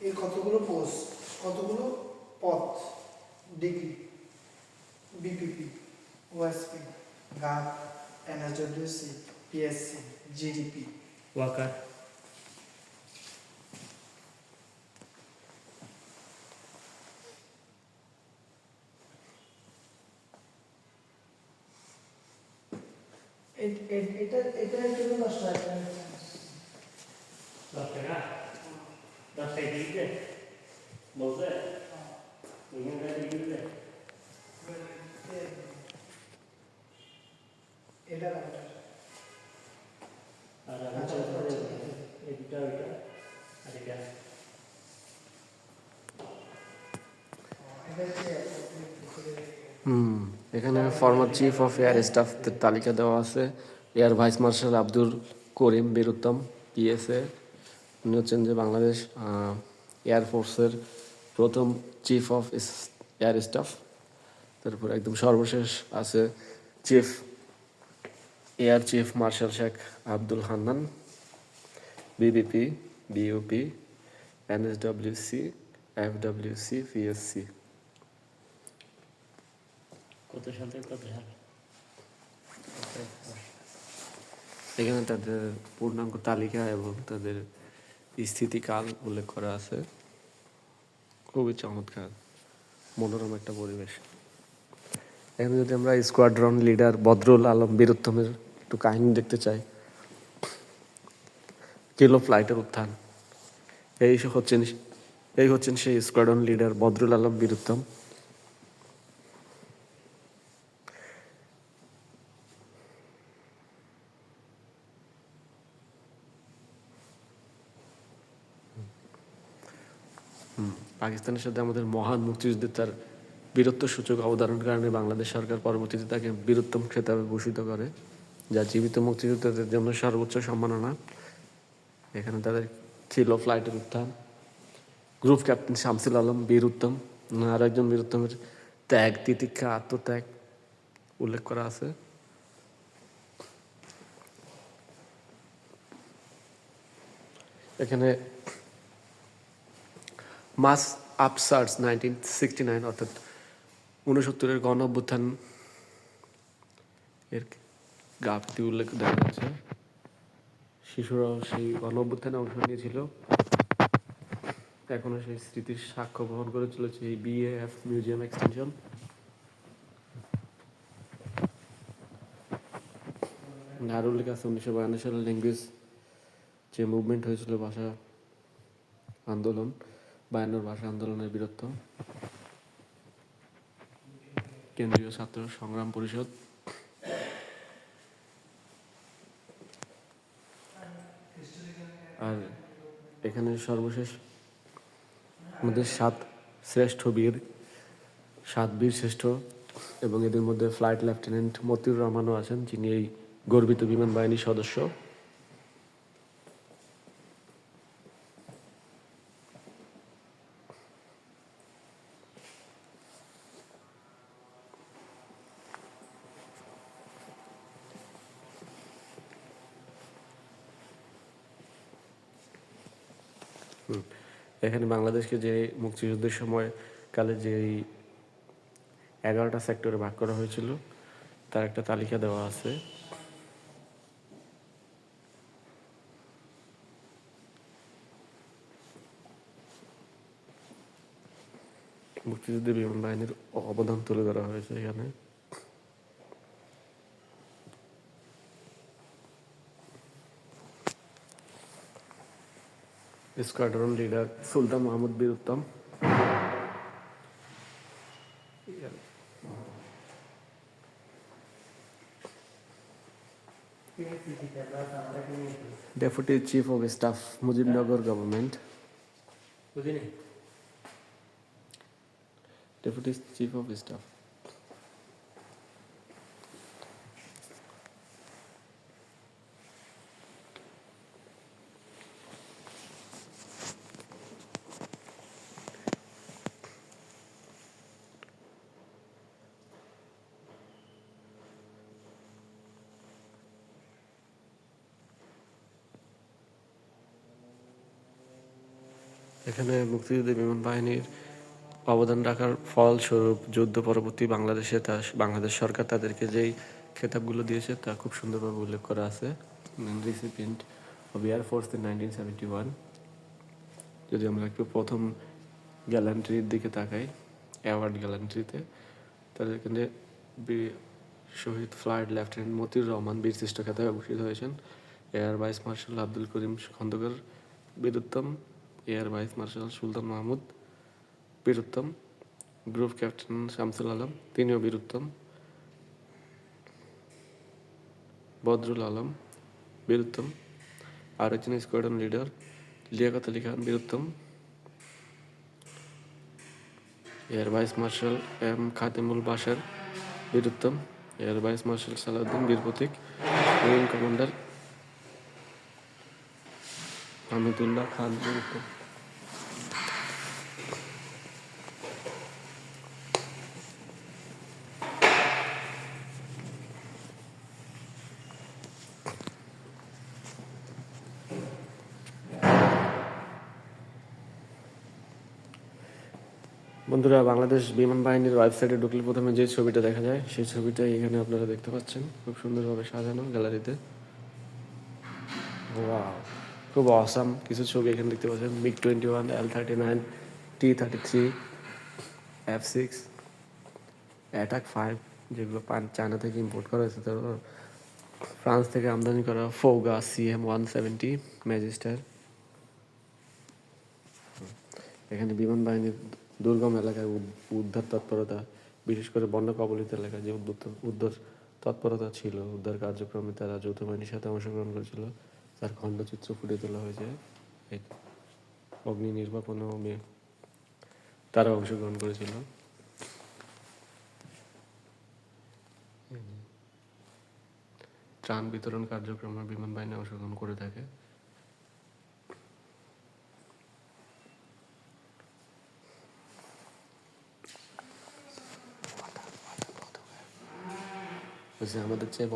এই কতগুলো পোস্ট, কতগুলো পথ, ডিগ্রি, বিপিপি, ওএসপি, গার্ড, এনএসডব্লিউসি, পিএসসি, জিডিপি, ওয়াকার। এটার জন্য 10 টাকা। 10 টাকা? 10 টাকা দিতে বলছে ওইখানে দিতে এটা আর এটা আর এটা এখানে ফর্মার চিফ অফ এয়ার স্টাফদের তালিকা দেওয়া আছে। এয়ার ভাইস মার্শাল আব্দুল করিম বীরুত্তম, পিএসএ। উনি হচ্ছেন যে বাংলাদেশ এয়ারফোর্সের প্রথম চিফ অফ এয়ার স্টাফ। তারপর একদম সর্বশেষ আছে air chief marshal Sheikh Abdul Hannan, BBP, BUP, NSWC, FWC, PSC. কত সাল থেকে কত সাল? এখানে তাদের পূর্ণাঙ্গ তালিকা এবং তাদের স্থিতিকাল উল্লেখ করা আছে। খুবই চমৎকার, মনোরম একটা পরিবেশ। এখানে যদি আমরা স্কোয়াড্রন লিডার বদরুল আলম বীরুত্তমের একটু কাহিনী দেখতে চাই। কিলো ফ্লাইটের উত্থান। এই হচ্ছেন সেই স্কোয়াড্রন লিডার বদরুল আলম বীরুত্তম। পাকিস্তানের সাথে আমাদের মহান মুক্তিযুদ্ধের তার বীরত্ব সূচক অবদানের কারণে বাংলাদেশ সরকার পরবর্তীতে তাকে বীরোত্তম খেতাবে ভূষিত করে, যা জীবিত মুক্তিযোদ্ধাদের জন্য সর্বোচ্চ সম্মাননা। এখানে তাদের কিলো ফ্লাইটের উত্থান, গ্রুপ ক্যাপ্টেন শামসুল আলম বীরুত্তম, আর একজন বীরুত্তমের ত্যাগ, তিতিক্ষা, আত্মত্যাগ উল্লেখ করা আছে। এখানে মাস আপসার্স 1969 অর্থাৎ 69-এর গণ অভ্যুত্থান এর গাফতি উল্লেখ দেখা যাচ্ছে। শিশুরাও সেই গণ অভ্যুত্থানে অংশ নিয়েছিল। এখনো সেই স্মৃতির সাক্ষ্য বহন করে চলেছে এই বিএএফ মিউজিয়াম এক্সটেনশন। আর উল্লেখ আছে 1952 সালে ল্যাঙ্গুয়েজ যে মুভমেন্ট হয়েছিল, ভাষা আন্দোলন, 52 ভাষা আন্দোলনের বীরত্ব। কেন্দ্রীয় ছাত্র সংগ্রাম পরিষদ। আর এখানে সর্বশেষ আমাদের 7 বীর শ্রেষ্ঠ, এবং এদের মধ্যে ফ্লাইট লেফটেন্যান্ট মতিউর রহমানও আছেন, যিনি এই গর্বিত বিমান বাহিনীর সদস্য। এখানে বাংলাদেশকে যে মুক্তিযুদ্ধের সময় কালে যে 11টা সেক্টরে ভাগ করা হয়েছিল তার একটা তালিকা দেওয়া আছে। মুক্তিযুদ্ধে বিমান বাহিনীর অবদান তুলে ধরা হয়েছে এখানে। স্কোয়াড্রন লিডার সুলতান মাহমুদ বীরুত্তম। Deputy chief of staff Mujibnagar government. বুঝিনি। Deputy chief of staff. এখানে মুক্তিযুদ্ধে বিমান বাহিনীর অবদান রাখার ফলস্বরূপ যুদ্ধ পরবর্তী বাংলাদেশে বাংলাদেশ সরকার তাদেরকে যেই খেতাবগুলো দিয়েছে তা খুব সুন্দরভাবে উল্লেখ করা আছে। Recipient of air force in 1971। যদি আমরা একটু প্রথম গ্যালান্ট্রির দিকে তাকাই, অ্যাওয়ার্ড গ্যালান্ট্রিতে, তাহলে এখানে শহীদ ফ্লাইট লেফটেন্যান্ট মতিউর রহমান বীরশ্রেষ্ঠ খেতাবে ভূষিত হয়েছেন। Air vice marshal Abdul Karim Khandaker বীরুত্তম, air vice marshal Sultan Mahmud বীরুত্তম, গ্রুপ ক্যাপ্টেন শামসুল আলম তিনিও বীরুত্তম, বদরুল আলম বীরুত্তম, আরেকজন স্কোয়াড্রন লিডার লিয়াকত আলী খান বীরুত্তম, air vice marshal M Khademul Bashar বীরুত্তম, এয়ার ভাইস মার্শাল সালাউদ্দিন বীর প্রতীক, উইং কমান্ডার হামিদুল্লাহ খান বীরুত্তম। বন্ধুরা, বাংলাদেশ বিমান বাহিনীর ওয়েবসাইটে ঢুকলে প্রথমে যে ছবিটা দেখা যায় সেই ছবিটাই এখানে আপনারা দেখতে পাচ্ছেন, খুব সুন্দরভাবে সাজানো গ্যালারিতে। ওয়াও, খুব অসাম কিছু ছবি এখানে দেখতে পাচ্ছেন। MiG-21, L-39, T-33, F-6, attack 5, যেগুলো চায়না থেকে ইম্পোর্ট করা হয়েছে, তারপর ফ্রান্স থেকে আমদানি করা ফৌগা CM-170 ম্যাজিস্টার। এখানে বিমান বাহিনীর দুর্গম এলাকায় উদ্ধার তৎপরতা, বিশেষ করে বন্যা কবলিত এলাকায় যে উদ্ধার তৎপরতা ছিল, উদ্ধার কার্যক্রমে তারা যৌথ বাহিনীর সাথে অংশগ্রহণ করেছিল, তার খণ্ডচিত্র ফুটিয়ে তোলা হয়েছে। অগ্নি নির্বাপনেও তারা অংশগ্রহণ করেছিল। ত্রাণ বিতরণ কার্যক্রমে বিমান বাহিনী অংশগ্রহণ করে থাকে। আমাদের চেয়ে